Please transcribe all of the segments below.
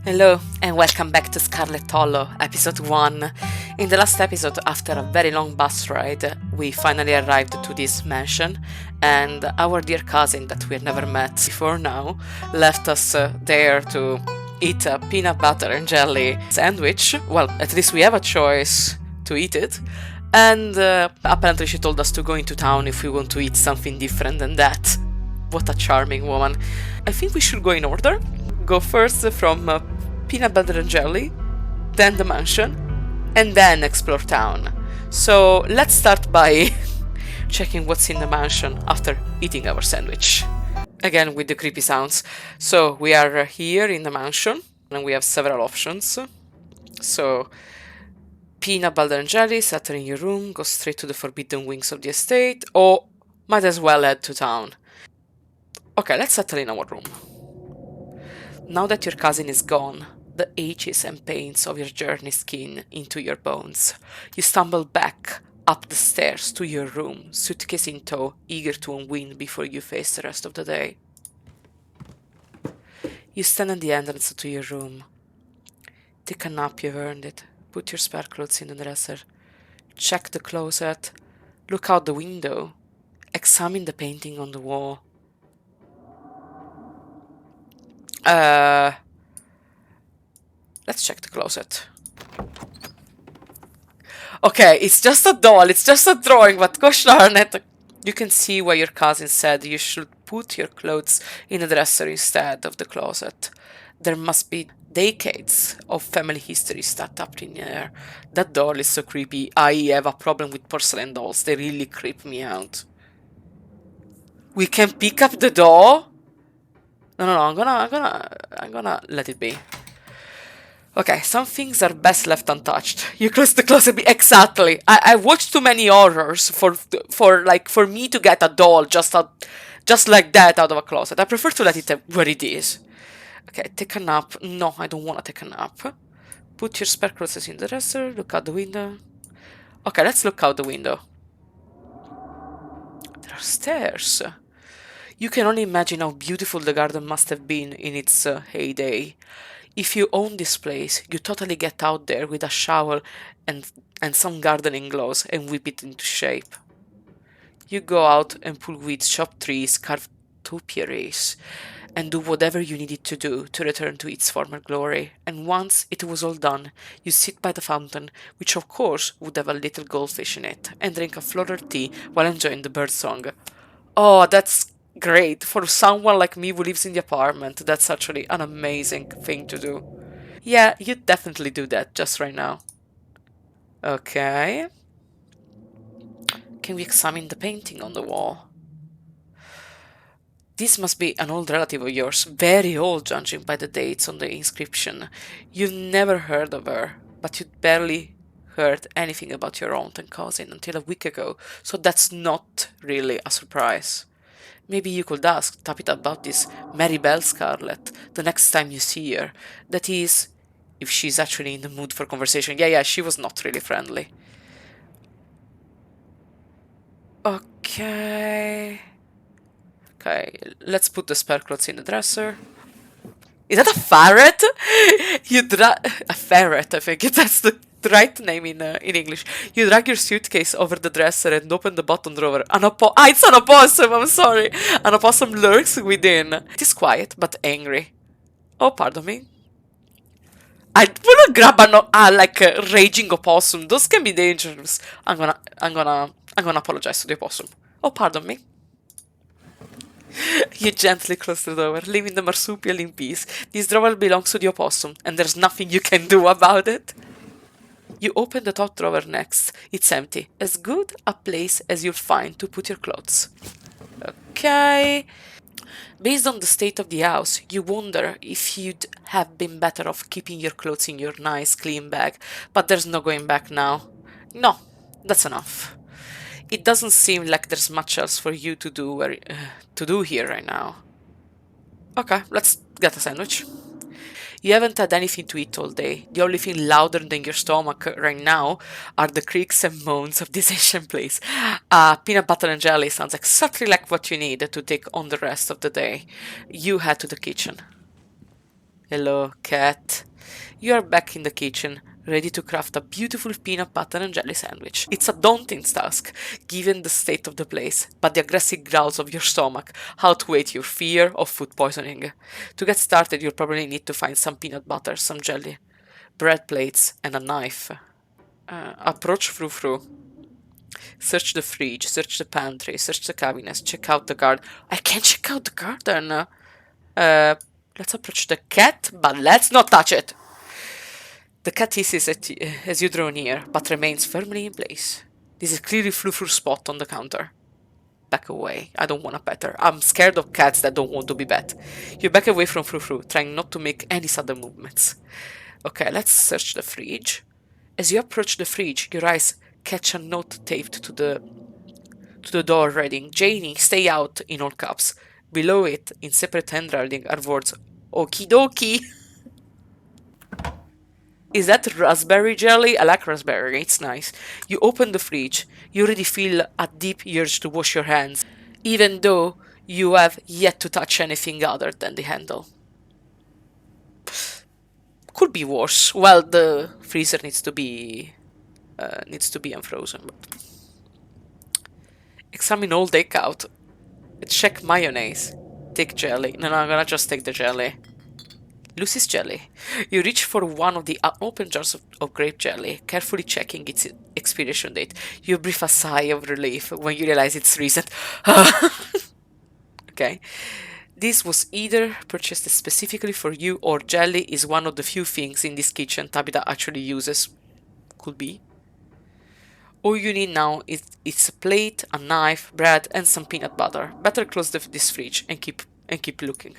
Hello and welcome back to Scarlet Hollow, episode 1. In the last episode, after a very long bus ride, we finally arrived to this mansion, and our dear cousin that we had never met before now left us there to eat a peanut butter and jelly sandwich. Well, at least we have a choice to eat it. And apparently she told us to go into town if we want to eat something different than that. What a charming woman. I think we should go in order. Go first from peanut butter and jelly, then the mansion, and then explore town. So let's start by checking what's in the mansion after eating our sandwich. Again with the creepy sounds. So we are here in the mansion and we have several options. So peanut butter and jelly, settle in your room, go straight to the forbidden wings of the estate, or might as well head to town. Okay, let's settle in our room. Now that your cousin is gone, the aches and pains of your journey skin into your bones. You stumble back up the stairs to your room, suitcase in tow, eager to unwind before you face the rest of the day. You stand at the entrance to your room. Take a nap, you've earned it. Put your spare clothes in the dresser. Check the closet. Look out the window. Examine the painting on the wall. Let's check the closet. Okay, it's just a doll, it's just a drawing, but gosh darn it. You can see why your cousin said you should put your clothes in a dresser instead of the closet. There must be decades of family history stacked up in there. That doll is so creepy. I have a problem with porcelain dolls. They really creep me out. We can pick up the doll? No, I'm gonna let it be. Okay, some things are best left untouched. You close the closet. Exactly. I watched too many horrors for me to get a doll just like that out of a closet. I prefer to let it where it is. Okay, take a nap. No, I don't want to take a nap. Put your spare clothes in the dresser. Look out the window. Okay, let's look out the window. There are stairs. You can only imagine how beautiful the garden must have been in its heyday. If you own this place, you totally get out there with a shovel and some gardening gloves and whip it into shape. You go out and pull weeds, chop trees, carve topiaries, and do whatever you needed to do to return to its former glory. And once it was all done, you sit by the fountain, which of course would have a little goldfish in it, and drink a floral tea while enjoying the birdsong. Oh, that's great. For someone like me who lives in the apartment, that's actually an amazing thing to do. Yeah, you definitely do that just right now. Okay. Can we examine the painting on the wall? This must be an old relative of yours, very old judging by the dates on the inscription. You've never heard of her, but you'd barely heard anything about your aunt and cousin until a week ago, so that's not really a surprise. Maybe you could ask Tapita about this Mary Belle Scarlet the next time you see her. That is, if she's actually in the mood for conversation. Yeah, she was not really friendly. Okay, let's put the spare clothes in the dresser. Is that a ferret? A ferret, I think that's the right name in English. You drag your suitcase over the dresser and open the bottom drawer. It's an opossum, I'm sorry. An opossum lurks within. It is quiet, but angry. Oh, pardon me. I wanna grab a raging opossum. Those can be dangerous. I'm gonna apologize to the opossum. Oh, pardon me. You gently close the door, leaving the marsupial in peace. This drawer belongs to the opossum, and there's nothing you can do about it. You open the top drawer next. It's empty. As good a place as you'll find to put your clothes. Okay. Based on the state of the house, you wonder if you'd have been better off keeping your clothes in your nice clean bag, but there's no going back now. No, that's enough. It doesn't seem like there's much else for you to do here right now. Okay, let's get a sandwich. You haven't had anything to eat all day. The only thing louder than your stomach right now are the creaks and moans of this ancient place. Peanut butter and jelly sounds exactly like what you need to take on the rest of the day. You head to the kitchen. Hello, cat. You are back in the kitchen, ready to craft a beautiful peanut butter and jelly sandwich. It's a daunting task, given the state of the place, but the aggressive growls of your stomach outweigh your fear of food poisoning. To get started, you'll probably need to find some peanut butter, some jelly, bread plates, and a knife. Approach Frou-Frou. Search the fridge, search the pantry, search the cabinets, check out the garden. I can't check out the garden! Let's approach the cat, but let's not touch it! The cat hisses at you as you draw near, but remains firmly in place. This is clearly Frou-Frou's spot on the counter. Back away. I don't want to pet her. I'm scared of cats that don't want to be pet. You back away from Frou-Frou, trying not to make any sudden movements. Okay, let's search the fridge. As you approach the fridge, your eyes catch a note taped to the door reading, "Janie, stay out," in all caps. Below it, in separate handwriting, are words, "Okie dokie." Is that raspberry jelly? I like raspberry, it's nice. You open the fridge. You already feel a deep urge to wash your hands, even though you have yet to touch anything other than the handle. Could be worse. Well, the freezer needs to be unfrozen. But examine all takeout. Check mayonnaise. Take jelly. No, I'm gonna just take the jelly. Lucy's jelly. You reach for one of the open jars of grape jelly, carefully checking its expiration date. You breathe a sigh of relief when you realize it's recent. Okay. This was either purchased specifically for you, or jelly is one of the few things in this kitchen Tabitha actually uses. Could be. All you need now is a plate, a knife, bread, and some peanut butter. Better close this fridge and keep looking.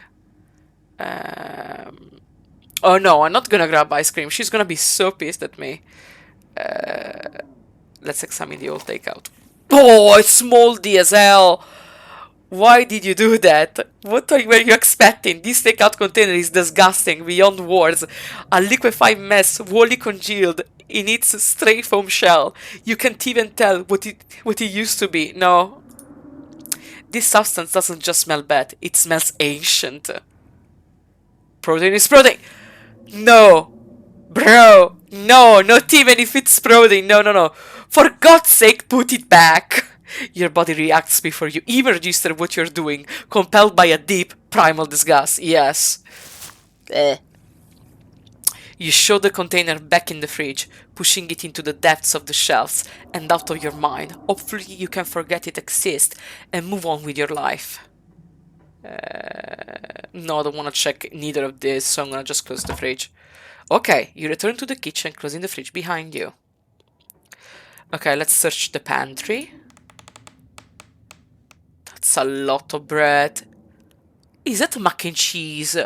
Oh no, I'm not gonna grab ice cream. She's gonna be so pissed at me. Let's examine the old takeout. Oh, it's moldy as hell. Why did you do that? What were you expecting? This takeout container is disgusting beyond words. A liquefied mess, wholly congealed in its stray foam shell. You can't even tell what it used to be. No. This substance doesn't just smell bad, it smells ancient. Protein is protein! No! Bro! No! Not even if it's protein! No. For God's sake, put it back! Your body reacts before you even register what you're doing, compelled by a deep, primal disgust. Yes. You shove the container back in the fridge, pushing it into the depths of the shelves and out of your mind. Hopefully you can forget it exists and move on with your life. No, I don't want to check neither of this, so I'm gonna just close the fridge. Okay, you return to the kitchen, closing the fridge behind you. Okay, let's search the pantry. That's a lot of bread. Is that mac and cheese?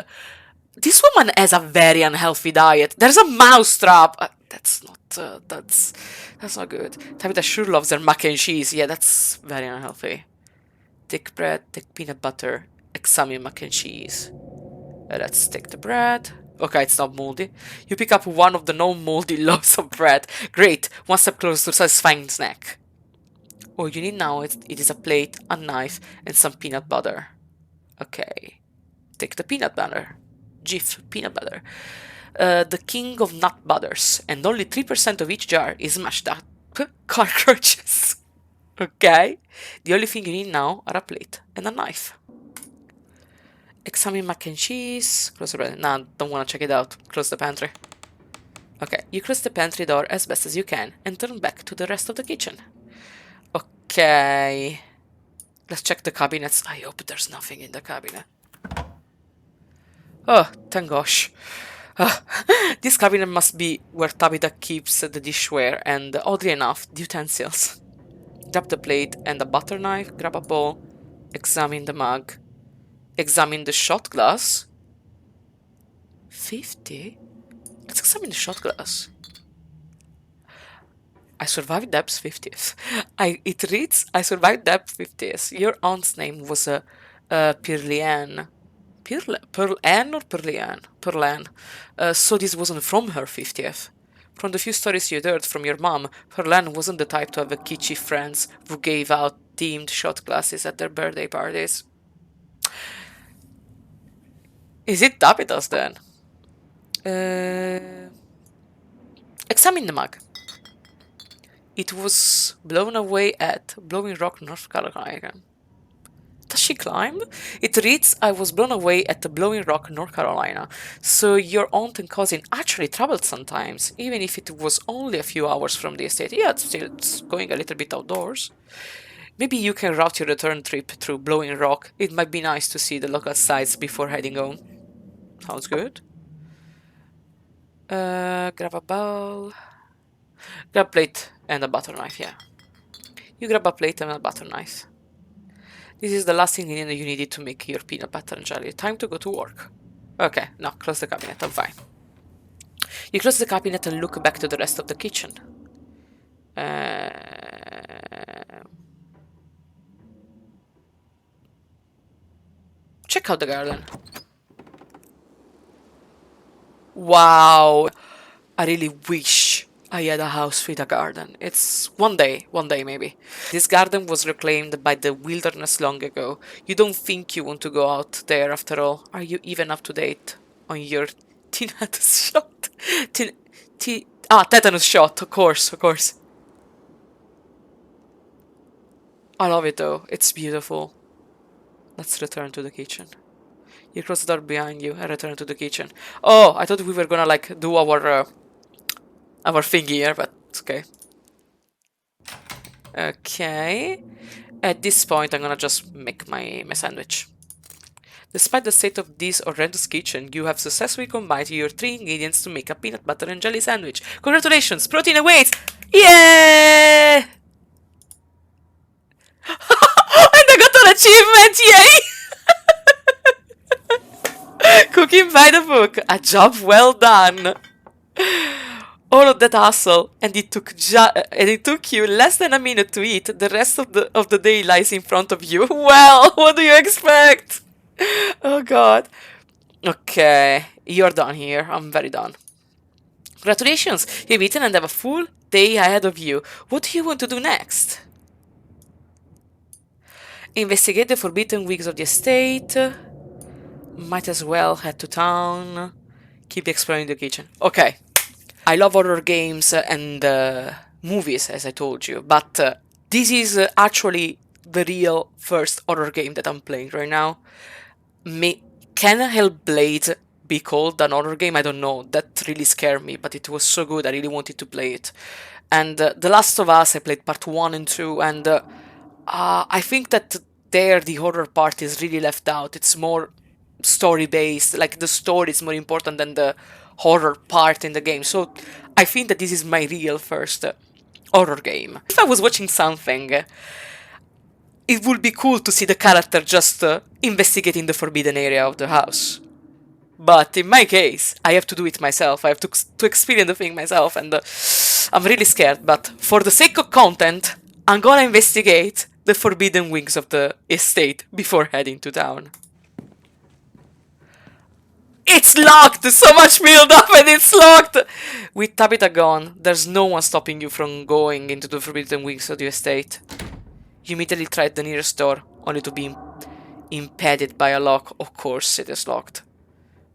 This woman has a very unhealthy diet. There's a mouse trap. That's not good. Tabitha sure loves her mac and cheese. Yeah, that's very unhealthy. Take bread, take peanut butter, examine mac and cheese. Let's take the bread. Okay, it's not moldy. You pick up one of the non-moldy loaves of bread. Great, one step closer to a satisfying snack. All you need now it is a plate, a knife, and some peanut butter. Okay, take the peanut butter. Jif peanut butter. The king of nut butters, and only 3% of each jar is mashed up cockroaches. Okay, the only thing you need now are a plate and a knife. Examine mac and cheese. Close the bread. Nah, don't want to check it out. Close the pantry. Okay, you close the pantry door as best as you can and turn back to the rest of the kitchen. Okay. Let's check the cabinets. I hope there's nothing in the cabinet. Oh, thank gosh. This cabinet must be where Tabitha keeps the dishware and, oddly enough, the utensils. Grab the plate and a butter knife, grab a bowl, examine the mug, examine the shot glass. 50? Let's examine the shot glass. I survived Deb's 50th. It reads, I survived Deb's 50th. Your aunt's name was Pearl-Anne. Pearl-Anne or Pearl-Anne? Pearl-Anne. So this wasn't from her 50th. From the few stories you'd heard from your mom, Pearl-Anne wasn't the type to have a kitschy friends who gave out themed shot glasses at their birthday parties. Is it Tabitha's then? Examine the mug. It was blown away at Blowing Rock, North Carolina. Does she climb? It reads, I was blown away at the Blowing Rock, North Carolina. So your aunt and cousin actually traveled sometimes, even if it was only a few hours from the estate. Yeah, it's going a little bit outdoors. Maybe you can route your return trip through Blowing Rock. It might be nice to see the local sights before heading home. Sounds good. Grab a bowl. Grab a plate and a butter knife, yeah. You grab a plate and a butter knife. This is the last ingredient you needed to make your peanut butter and jelly. Time to go to work. Okay, no, close the cabinet, I'm fine. You close the cabinet and look back to the rest of the kitchen. Check out the garden. Wow! I really wish I had a house with a garden. It's one day maybe. This garden was reclaimed by the wilderness long ago. You don't think you want to go out there after all? Are you even up to date on your tetanus shot? Tetanus shot, of course, of course. I love it though, it's beautiful. Let's return to the kitchen. You close the door behind you and return to the kitchen. Oh, I thought we were gonna like do our thing here, but it's okay. Okay. At this point, I'm gonna just make my sandwich. Despite the state of this horrendous kitchen, you have successfully combined your 3 ingredients to make a peanut butter and jelly sandwich. Congratulations! Protein awaits! Yeah! And I got an achievement! Yay! Cooking by the book. A job well done. All of that hustle, and it took you less than a minute to eat. The rest of the day lies in front of you. Well, what do you expect? Oh god. Okay, you're done here. I'm very done. Congratulations, you've eaten and have a full day ahead of you. What do you want to do next? Investigate the forbidden wings of the estate. Might as well head to town. Keep exploring the kitchen. Okay. I love horror games and movies, as I told you, but this is actually the real first horror game that I'm playing right now. Can Hellblade be called an horror game? I don't know. That really scared me, but it was so good. I really wanted to play it. And The Last of Us, I played part 1 and 2, and I think that there the horror part is really left out. It's more story-based, like the story is more important than the horror part in the game. So I think that this is my real first horror game. If I was watching something, it would be cool to see the character just investigating the forbidden area of the house. But in my case, I have to do it myself. I have to experience the thing myself, and I'm really scared. But for the sake of content, I'm gonna investigate the forbidden wings of the estate before heading to town. It's locked! So much build up and it's locked! With Tabitha gone, there's no one stopping you from going into the forbidden wings of the estate. You immediately tried the nearest door, only to be impeded by a lock. Of course it is locked.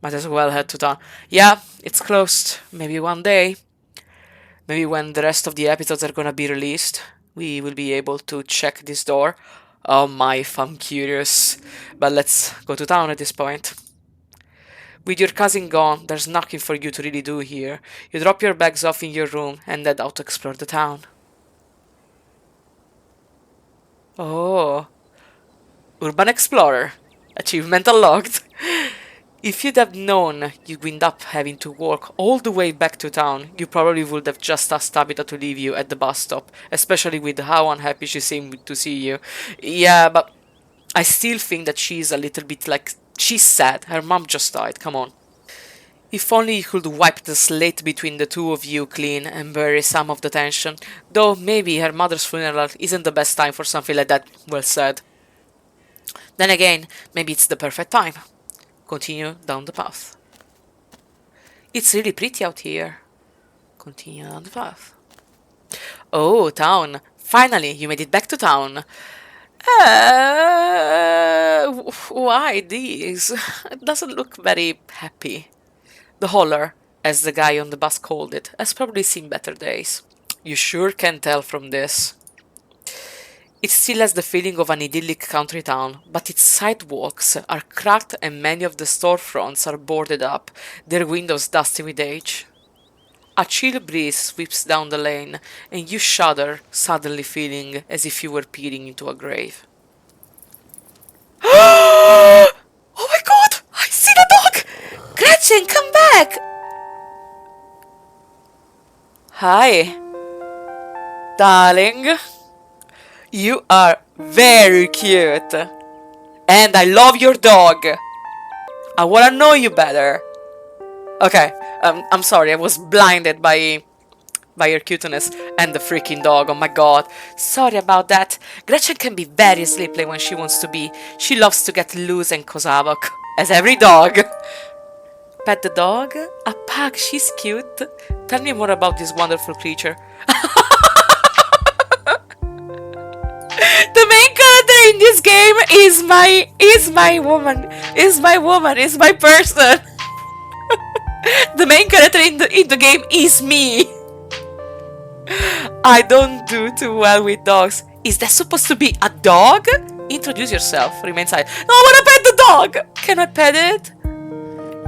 Might as well head to town. Yeah, it's closed. Maybe one day. Maybe when the rest of the episodes are gonna be released, we will be able to check this door. Oh my, if I'm curious. But let's go to town at this point. With your cousin gone, there's nothing for you to really do here. You drop your bags off in your room and head out to explore the town. Oh. Urban Explorer. Achievement unlocked. If you'd have known you'd end up having to walk all the way back to town, you probably would have just asked Tabitha to leave you at the bus stop, especially with how unhappy she seemed to see you. Yeah, but I still think that she's a little bit like... She's sad. Her mom just died. Come on. If only you could wipe the slate between the two of you clean and bury some of the tension. Though maybe her mother's funeral isn't the best time for something like that. Well said. Then again, maybe it's the perfect time. Continue down the path. It's really pretty out here. Continue down the path. Oh, town. Finally, you made it back to town. Why this? It doesn't look very happy. The holler. as the guy on the bus called it, has probably seen better days. You sure can tell from this. It still has the feeling of an idyllic country town, but its sidewalks are cracked and many of the storefronts are boarded up, their windows dusty with age. A chill breeze sweeps down the lane, and you shudder, suddenly feeling as if you were peering into a grave. Oh my god! I see the dog! Gretchen, come back! Hi. Darling. You are very cute. And I love your dog. I wanna know you better. Okay, I'm sorry, I was blinded by your cuteness and the freaking dog, oh my god. Sorry about that. Gretchen can be very sleepy when she wants to be. She loves to get loose and cause havoc, as every dog. Pet the dog? A pug, she's cute. Tell me more about this wonderful creature. The main character in this game is my woman, is my person. The main character in the game is me. I don't do too well with dogs. Is that supposed to be a dog? Introduce yourself. Remain silent. No, I wanna pet the dog. Can I pet it?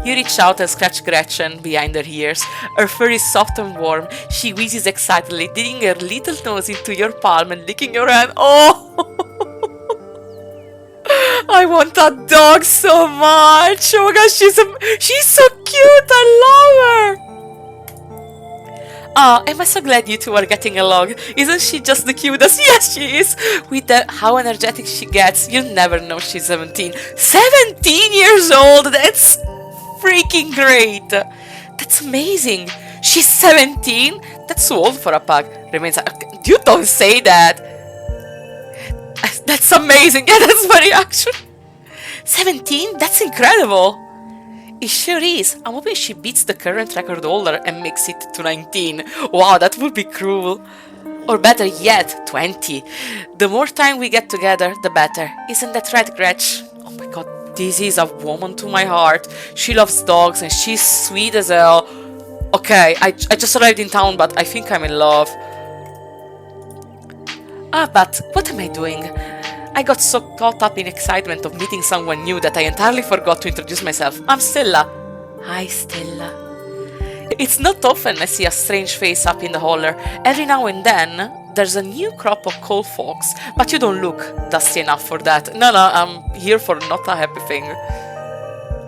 You reach out and scratch Gretchen behind her ears. Her fur is soft and warm. She wheezes excitedly, digging her little nose into your palm and licking your hand. Oh! I want that dog so much. Oh my gosh, she's so cute. I love her. Ah, am I so glad you two are getting along. Isn't she just the cutest? Yes, she is. With how energetic she gets, you'll never know she's 17. 17 years old. That's freaking great. That's amazing. She's 17? That's so old for a pug. Remains. You don't say that. That's amazing. Yeah, that's my reaction. 17? That's incredible. It sure is. I'm hoping she beats the current record holder and makes it to 19. Wow, that would be cruel. Or better yet, 20. The more time we get together, the better. Isn't that right, Gretch? Oh my god, this is a woman to my heart. She loves dogs and she's sweet as hell. Okay, I just arrived in town, but I think I'm in love. Ah, but what am I doing? I got so caught up in excitement of meeting someone new that I entirely forgot to introduce myself. I'm Stella. Hi, Stella. It's not often I see a strange face up in the holler. Every now and then, there's a new crop of coal folks, but you don't look dusty enough for that. No, I'm here for not a happy thing.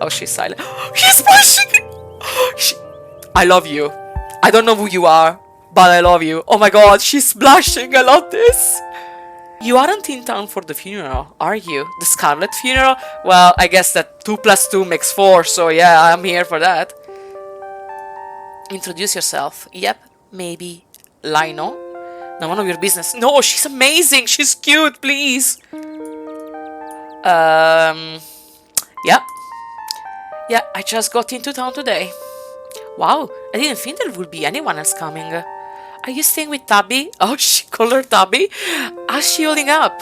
Oh, she's silent. She's blushing! I love you. I don't know who you are, but I love you. Oh my god, she's blushing. I love this. You aren't in town for the funeral, are you? The Scarlet funeral? Well, I guess that 2 + 2 makes 4, so yeah, I'm here for that. Introduce yourself. Yep, maybe. Lino? None of your business. No, she's amazing. She's cute, please. Yeah. Yeah, I just got into town today. Wow, I didn't think there would be anyone else coming. Are you staying with Tabby? Oh, she called her Tabby? How's she holding up?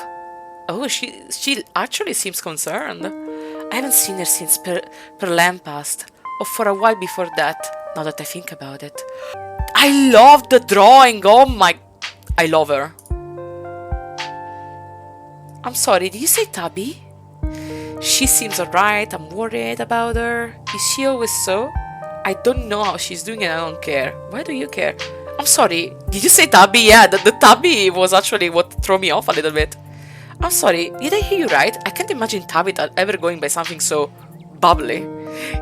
Oh, she actually seems concerned. I haven't seen her since per lamp passed, or for a while before that, now that I think about it. I love the drawing, oh my... I love her. I'm sorry, did you say Tabby? She seems alright, I'm worried about her. Is she always so? I don't know how she's doing and I don't care. Why do you care? I'm sorry, did you say Tabby? Yeah, the Tabby was actually what threw me off a little bit. I'm sorry, did I hear you right? I can't imagine Tabby ever going by something so bubbly.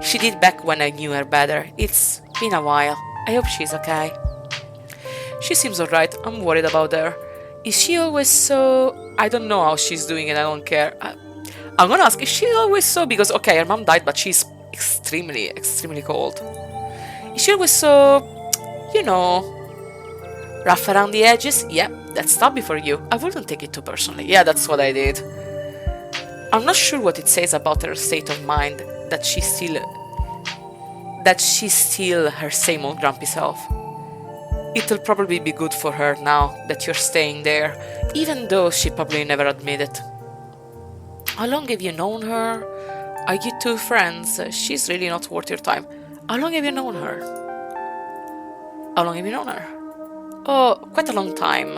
She did back when I knew her better. It's been a while. I hope she's okay. She seems alright, I'm worried about her. Is she always so... I don't know how she's doing and I don't care. I'm gonna ask, is she always so... Because, okay, her mom died, but she's extremely, extremely cold. Is she always so... You know... rough around the edges? Yeah, that's Tabby for you. I wouldn't take it too personally. Yeah, that's what I did. I'm not sure what it says about her state of mind, that she's still her same old grumpy self. It'll probably be good for her now that you're staying there, even though she probably never admit it. How long have you known her? Are you two friends? She's really not worth your time. How long have you known her? How long have you known her? Oh, quite a long time.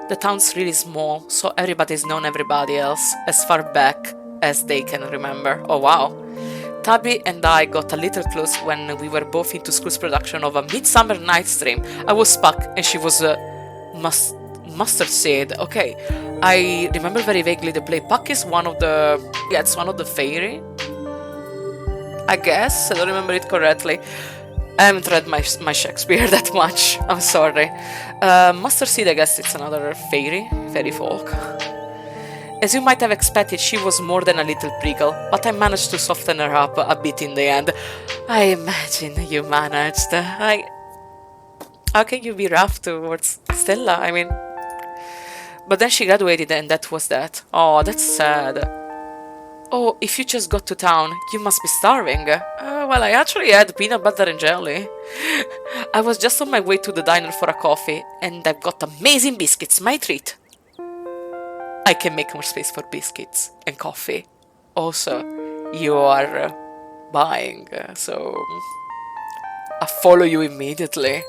The town's really small, so everybody's known everybody else as far back as they can remember. Oh wow. Tabby and I got a little close when we were both into school's production of A Midsummer Night's Dream. I was Puck and she was Mustard Seed. Okay, I remember very vaguely the play. Puck is one of the... yeah, it's one of the fairy. I guess, I don't remember it correctly. I haven't read my Shakespeare that much, I'm sorry. Mustard Seed, I guess it's another fairy folk. As you might have expected, she was more than a little prickle, but I managed to soften her up a bit in the end. I imagine you managed. How can you be rough towards Stella? I mean... But then she graduated and that was that. Oh, that's sad. Oh, if you just got to town, you must be starving. Well, I actually had peanut butter and jelly. I was just on my way to the diner for a coffee, and I've got amazing biscuits, my treat. I can make more space for biscuits and coffee. Also, you are buying, so I follow you immediately.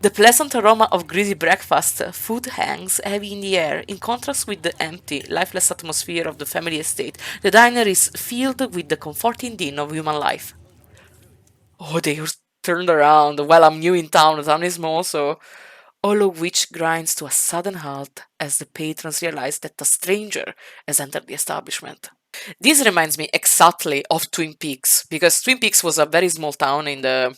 The pleasant aroma of greasy breakfast food hangs heavy in the air. In contrast with the empty, lifeless atmosphere of the family estate, the diner is filled with the comforting din of human life. Oh, they turned around. Well, I'm new in town. The town is small, so... all of which grinds to a sudden halt as the patrons realize that a stranger has entered the establishment. This reminds me exactly of Twin Peaks, because Twin Peaks was a very small town in the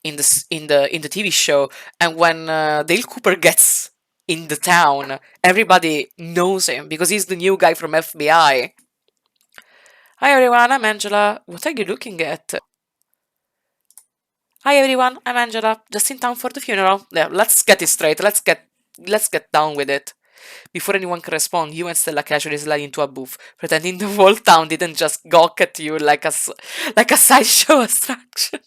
TV show, and when Dale Cooper gets in the town, everybody knows him because he's the new guy from FBI. Hi everyone, I'm Angela. What are you looking at? Hi everyone, I'm Angela. Just in town for the funeral. Yeah, let's get it straight. Let's get down with it. Before anyone can respond, you and Stella casually slide into a booth, pretending the whole town didn't just gawk at you like a sideshow attraction.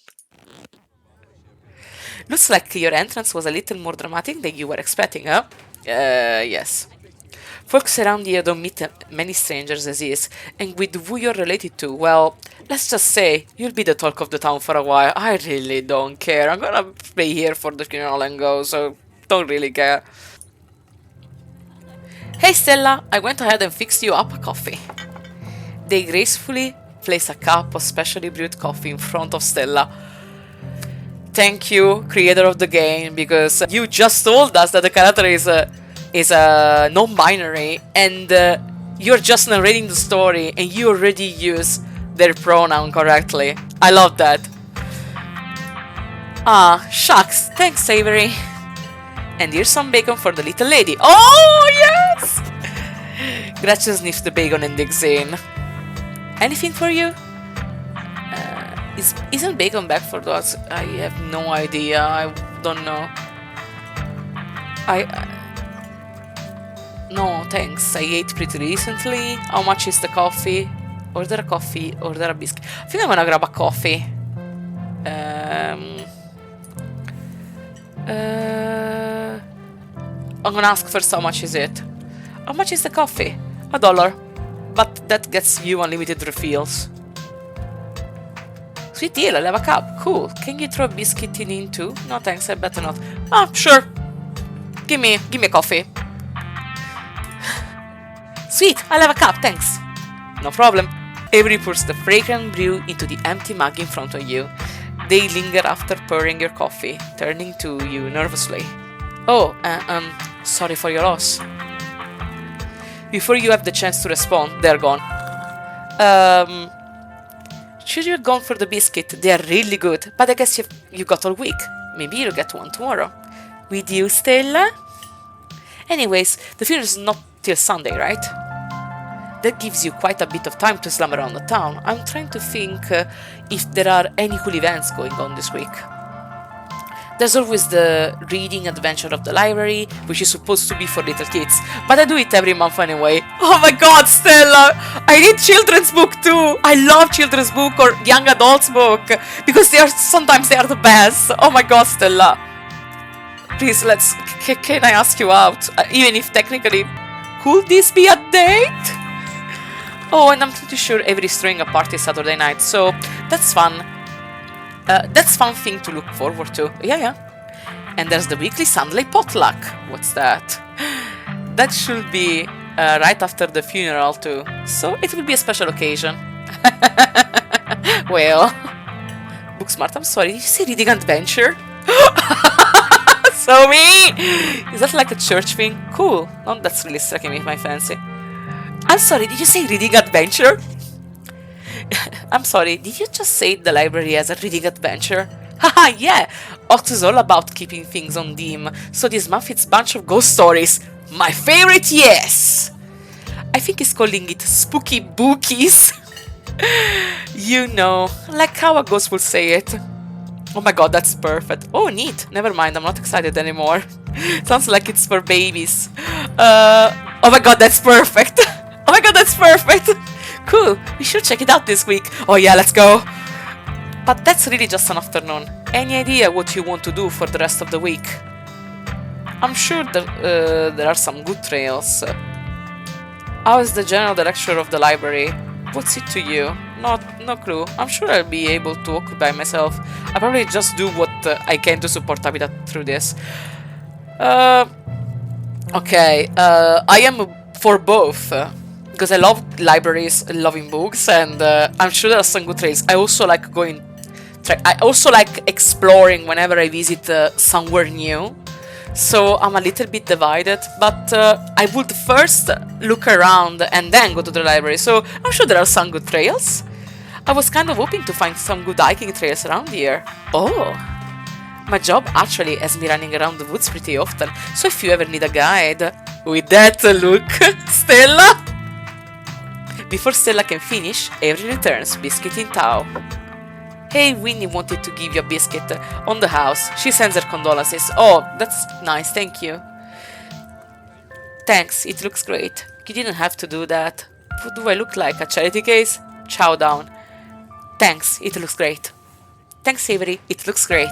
Looks like your entrance was a little more dramatic than you were expecting, huh? Yes. Folks around here don't meet many strangers as is, and with who you're related to, well, let's just say, you'll be the talk of the town for a while. I really don't care. I'm gonna stay here for the funeral and go, so don't really care. Hey Stella, I went ahead and fixed you up a coffee. They gracefully place a cup of specially brewed coffee in front of Stella. Thank you, creator of the game, because you just told us that the character is a non-binary, and you're just narrating the story, and you already use their pronoun correctly. I love that. Ah, shucks. Thanks, Avery. And here's some bacon for the little lady. Oh, yes! Gretchen sniffs the bacon and digs in. Anything for you? Isn't bacon back for dogs? I have no idea. I don't know. No, thanks. I ate pretty recently. How much is the coffee? Order a coffee, order a biscuit. I think I'm gonna grab a coffee. I'm gonna ask first how much is it. How much is the coffee? $1. But that gets you unlimited refills. Sweet deal, I'll have a cup. Cool. Can you throw a biscuit in too? No thanks, I better not. Ah, sure. Give me a coffee. Sweet, I'll have a cup, thanks. No problem. Avery pours the fragrant brew into the empty mug in front of you. They linger after pouring your coffee, turning to you nervously. Oh, sorry for your loss. Before you have the chance to respond, they're gone. Should you have gone for the biscuit? They are really good, but I guess you got all week. Maybe you'll get one tomorrow. With you, Stella? Anyways, the funeral is not till Sunday, right? That gives you quite a bit of time to slam around the town. I'm trying to think if there are any cool events going on this week. There's always the reading adventure of the library, which is supposed to be for little kids, but I do it every month anyway. Oh my god, Stella! I read children's book too! I love children's book or young adults book, because sometimes they are the best. Oh my god, Stella! Please, can I ask you out? Even if technically, could this be a date? Oh, and I'm pretty sure Avery's throwing a party Saturday night, so that's fun. That's fun thing to look forward to. Yeah, yeah. And there's the weekly Sunday potluck. What's that? That should be right after the funeral too. So it will be a special occasion. Well, Booksmart, I'm sorry. Did you say reading adventure? So me! Is that like a church thing? Cool. Oh, that's really striking me my fancy. I'm sorry, did you say reading adventure? I'm sorry, did you just say the library has a reading adventure? Haha, yeah! Ox is all about keeping things on theme, so this month it's bunch of ghost stories. My favorite, yes! I think he's calling it spooky bookies. You know, like how a ghost will say it. Oh my god, that's perfect. Oh, neat. Never mind, I'm not excited anymore. Sounds like it's for babies. Oh my god, that's perfect. Oh my god, that's perfect. Cool, we should check it out this week. Oh yeah, let's go. But that's really just an afternoon. Any idea what you want to do for the rest of the week? I'm sure there are some good trails. How is the general direction of the library? What's it to you? No clue. I'm sure I'll be able to occupy myself. I probably just do what I can to support Habitat through this. Okay, I am for both. Because I love libraries, loving books, and I'm sure there are some good trails. I also like I also like exploring whenever I visit somewhere new. So I'm a little bit divided, but I would first look around and then go to the library. So I'm sure there are some good trails. I was kind of hoping to find some good hiking trails around here. Oh, my job actually has me running around the woods pretty often. So if you ever need a guide, with that look, Stella. Before Stella can finish, Avery returns, biscuit in tow. Hey, Winnie wanted to give you a biscuit on the house. She sends her condolences. Oh, that's nice, thank you. Thanks, it looks great. You didn't have to do that. What do I look like, a charity case? Chow down. Thanks, it looks great. Thanks, Avery, it looks great.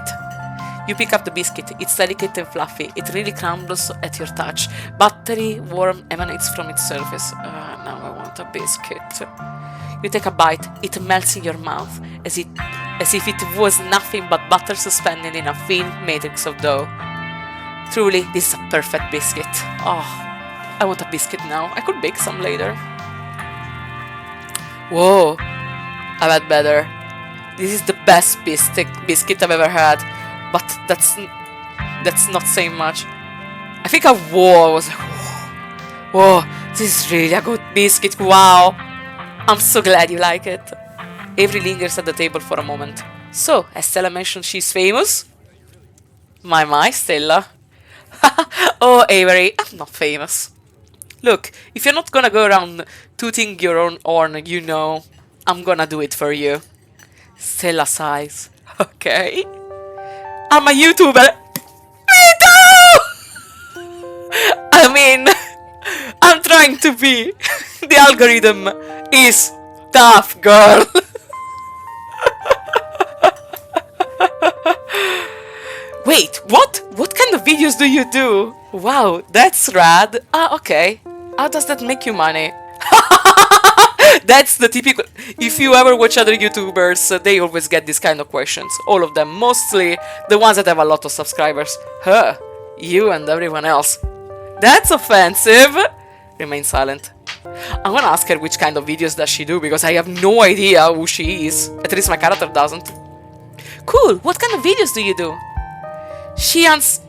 You pick up the biscuit. It's delicate and fluffy. It really crumbles at your touch. Buttery warmth emanates from its surface. Now I want a biscuit. You take a bite. It melts in your mouth as if it was nothing but butter suspended in a thin matrix of dough. Truly, this is a perfect biscuit. Oh, I want a biscuit now. I could bake some later. Whoa, I've had better. This is the best biscuit I've ever had. But that's not saying much. I think whoa, this is really a good biscuit. Wow, I'm so glad you like it. Avery lingers at the table for a moment. So, as Stella mentioned, she's famous. My, Stella. Oh, Avery, I'm not famous. Look, if you're not gonna go around tooting your own horn, you know, I'm gonna do it for you. Stella sighs. Okay. I'm a YouTuber. Me too! I mean, I'm trying to be. The algorithm is tough, girl. Wait, what? What kind of videos do you do? Wow, that's rad. Ah, okay. How does that make you money? That's the typical... If you ever watch other YouTubers, they always get these kind of questions. All of them. Mostly the ones that have a lot of subscribers. Huh. You and everyone else. That's offensive. Remain silent. I'm gonna ask her which kind of videos does she do, because I have no idea who she is. At least my character doesn't. Cool. What kind of videos do you do? She ans...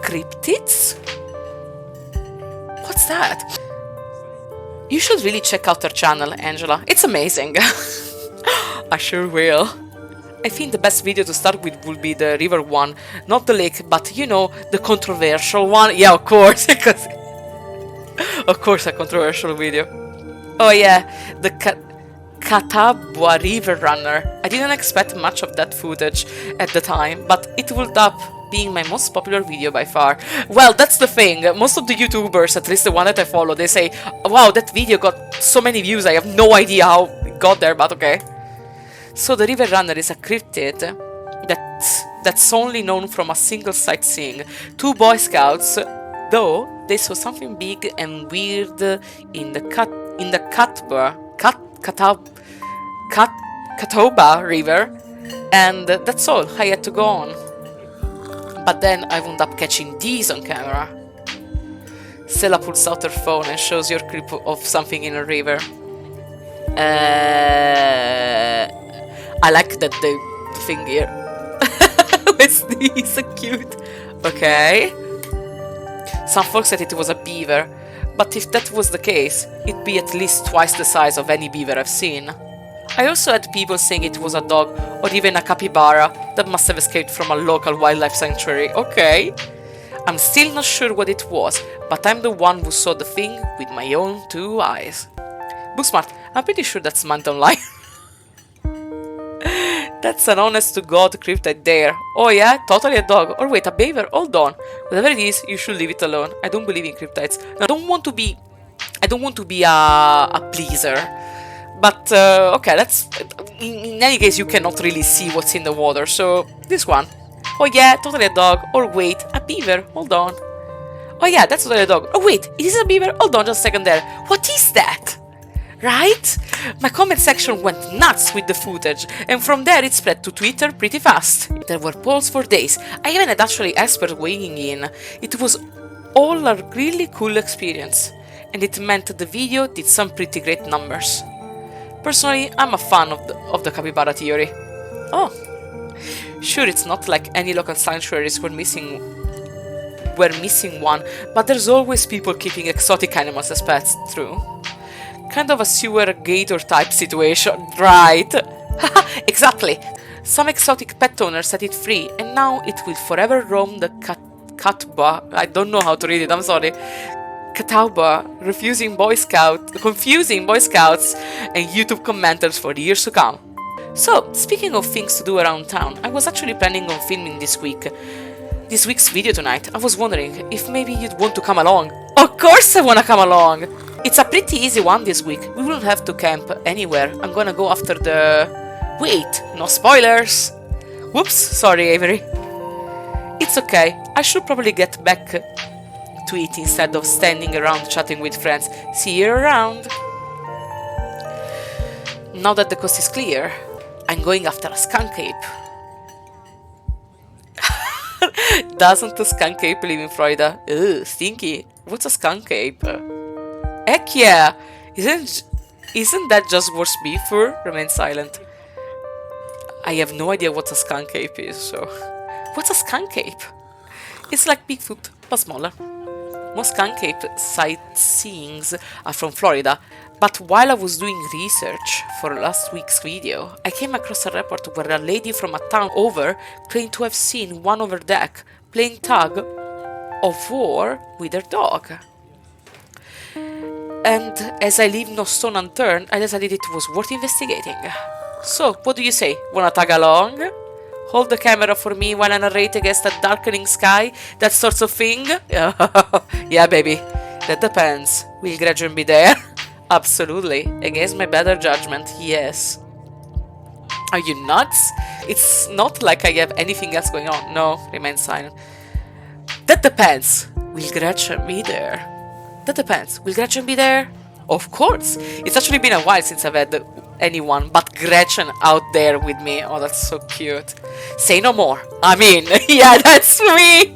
Cryptids? What's that? You should really check out her channel, Angela. It's amazing. I sure will. I think the best video to start with will be the river one. Not the lake, but you know, the controversial one. Yeah, of course. Because of course, a controversial video. Oh yeah, the Catawba River Runner. I didn't expect much of that footage at the time, but it would up being my most popular video by far. Well, that's the thing. Most of the YouTubers, at least the one that I follow, they say, wow, that video got so many views. I have no idea how it got there, but okay. So the River Runner is a cryptid that's only known from a single sightseeing. Two Boy Scouts, though, they saw something big and weird in the Catawba River. And that's all, I had to go on. But then I wound up catching these on camera. Stella pulls out her phone and shows your clip of something in a river. I like that the thing here. He's so cute. Okay. Some folks said it was a beaver, but if that was the case, it'd be at least twice the size of any beaver I've seen. I also had people saying it was a dog or even a capybara that must have escaped from a local wildlife sanctuary. Okay. I'm still not sure what it was, but I'm the one who saw the thing with my own 2 eyes. Booksmart, I'm pretty sure that's mountain lion. That's an honest-to-God cryptid there. Oh yeah, totally a dog. Or wait, a beaver? Hold on. Whatever it is, you should leave it alone. I don't believe in cryptids. No, I don't want to be a pleaser. But, okay, let's... In any case, you cannot really see what's in the water, so this one. Oh yeah, totally a dog. Or wait, a beaver. Hold on. Oh yeah, that's totally a dog. Oh wait, it is a beaver? Hold on just a second there. What is that? Right? My comment section went nuts with the footage, and from there it spread to Twitter pretty fast. There were polls for days. I even had actually experts weighing in. It was all a really cool experience, and it meant the video did some pretty great numbers. Personally, I'm a fan of the capybara theory. Oh, sure, it's not like any local sanctuaries were missing one, but there's always people keeping exotic animals as pets, true. Kind of a sewer gator type situation, right? Exactly. Some exotic pet owners set it free, and now it will forever roam the Catawba. I don't know how to read it, I'm sorry. Catawba, confusing Boy Scouts and YouTube commenters for years to come. So, speaking of things to do around town, I was actually planning on filming this week's video tonight. I was wondering if maybe you'd want to come along. Of course I wanna come along! It's a pretty easy one this week. We won't have to camp anywhere. I'm gonna go after the... Wait, no spoilers! Whoops, sorry Avery. It's okay, I should probably get back to it instead of standing around chatting with friends. See you around! Now that the coast is clear, I'm going after a skunk ape. Doesn't a skunk ape live in Florida? Ugh, stinky. What's a skunk ape? Heck yeah! Isn't that just worse beef fur? Remain silent. I have no idea what a skunk ape is, so... What's a skunk ape? It's like Bigfoot, but smaller. Most skunk ape sightseeings are from Florida, but while I was doing research for last week's video, I came across a report where a lady from a town over claimed to have seen one on her deck playing tug of war with her dog. And as I leave no stone unturned, I decided it was worth investigating. So, what do you say? Wanna tag along? Hold the camera for me while I narrate against a darkening sky? That sort of thing? Yeah, baby. That depends. Will Gretchen be there? Absolutely. Against my better judgment, yes. Are you nuts? It's not like I have anything else going on. No, remain silent. That depends. Will Gretchen be there? That depends. Will Gretchen be there? Of course. It's actually been a while since I've had anyone but Gretchen out there with me. Oh, that's so cute. Say no more. I mean, yeah, that's me.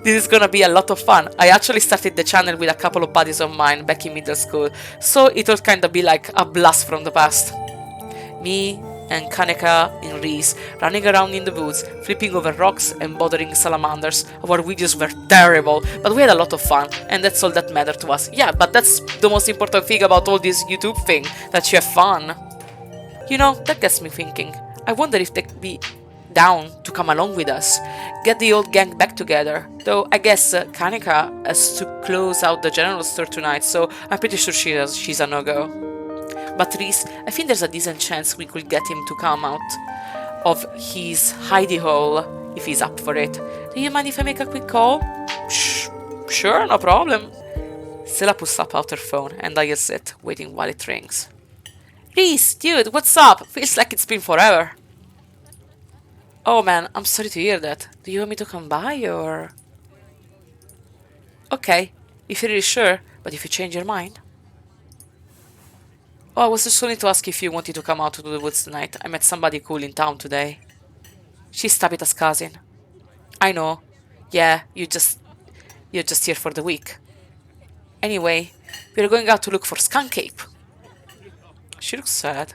This is gonna be a lot of fun. I actually started the channel with a couple of buddies of mine back in middle school, so it'll kind of be like a blast from the past. Me and Kaneka and Reese running around in the woods, flipping over rocks and bothering salamanders. Our videos were terrible, but we had a lot of fun, and that's all that mattered to us. Yeah, but that's the most important thing about all this YouTube thing, that you have fun. You know, that gets me thinking. I wonder if they'd be down to come along with us, get the old gang back together. Though I guess Kaneka has to close out the general store tonight, so I'm pretty sure she's a no-go. But Reese, I think there's a decent chance we could get him to come out of his hidey hole if he's up for it. Do you mind if I make a quick call? Sure, no problem. Stella pulls out her phone and dials it, waiting while it rings. Reese, dude, what's up? Feels like it's been forever. Oh man, I'm sorry to hear that. Do you want me to come by or... Okay, if you're really sure, but if you change your mind... Oh, I was just wanting to ask if you wanted to come out to the woods tonight. I met somebody cool in town today. She's Tabitha's cousin. I know. Yeah, you're just here for the week. Anyway, we're going out to look for skunk ape. She looks sad.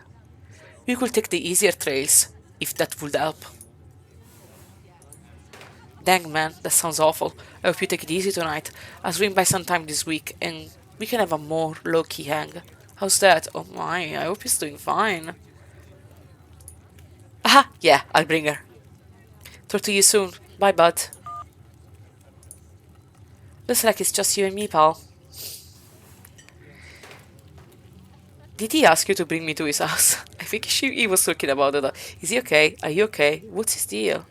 We could take the easier trails, if that would help. Dang man, that sounds awful. I hope you take it easy tonight. I'll swing by sometime this week and we can have a more low-key hang. How's that? Oh my, I hope he's doing fine. Aha, yeah, I'll bring her. Talk to you soon. Bye, bud. Looks like it's just you and me, pal. Did he ask you to bring me to his house? I think he was talking about it. Is he okay? Are you okay? What's his deal?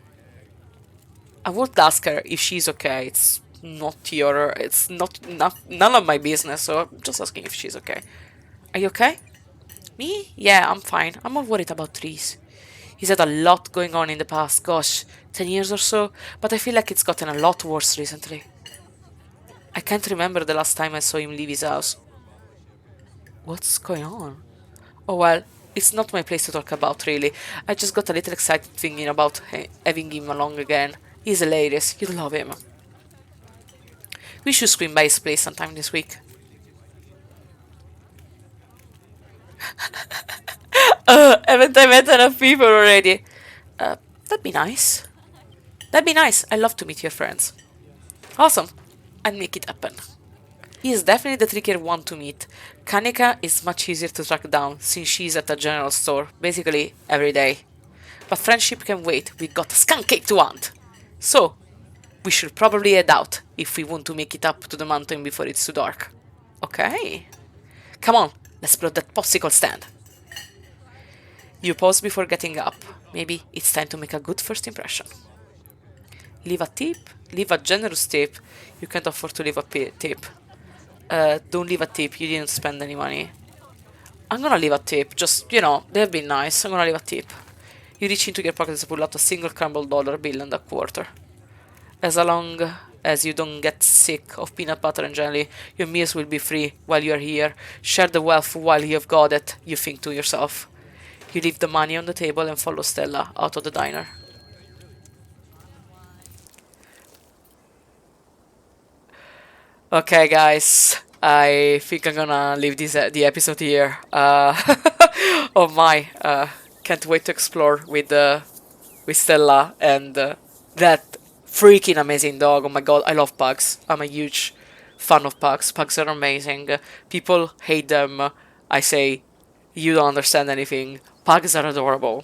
I won't ask her if she's okay. It's none of my business, so I'm just asking if she's okay. Are you okay? Me? Yeah, I'm fine. I'm not worried about trees. He's had a lot going on in the past, gosh, 10 years or so, but I feel like it's gotten a lot worse recently. I can't remember the last time I saw him leave his house. What's going on? Oh well, it's not my place to talk about, really. I just got a little excited thinking about having him along again. He's hilarious, you'd love him. We should swing by his place sometime this week. Haven't I met enough people already? That'd be nice. That'd be nice. I'd love to meet your friends. Awesome. I'd make it happen. He is definitely the trickier one to meet. Kanika is much easier to track down since she's at the general store basically every day. But friendship can wait. We got a skunk cake to hunt. So, we should probably head out if we want to make it up to the mountain before it's too dark. Okay. Come on, let's blow that popsicle stand. You pause before getting up. Maybe it's time to make a good first impression. Leave a tip? Leave a generous tip. You can't afford to leave a tip. Don't leave a tip, you didn't spend any money. I'm gonna leave a tip, just, they've been nice. I'm gonna leave a tip. You reach into your pockets and pull out a single crumbled dollar bill and a quarter. As long as you don't get sick of peanut butter and jelly, your meals will be free while you're here. Share the wealth while you've got it, you think to yourself. You leave the money on the table and follow Stella out of the diner. Okay, guys, I think I'm gonna leave the episode here. Oh my, can't wait to explore with Stella and that freaking amazing dog. Oh my god, I love pugs. I'm a huge fan of pugs. Pugs are amazing. People hate them. I say, you don't understand anything. Pugs are adorable.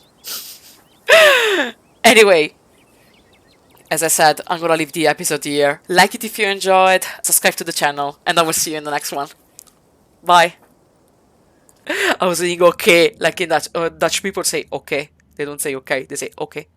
Anyway, as I said, I'm gonna leave the episode here. Like it if you enjoyed, subscribe to the channel, and I will see you in the next one. Bye. I was saying okay, like in Dutch. Dutch people say okay. They don't say okay, they say okay.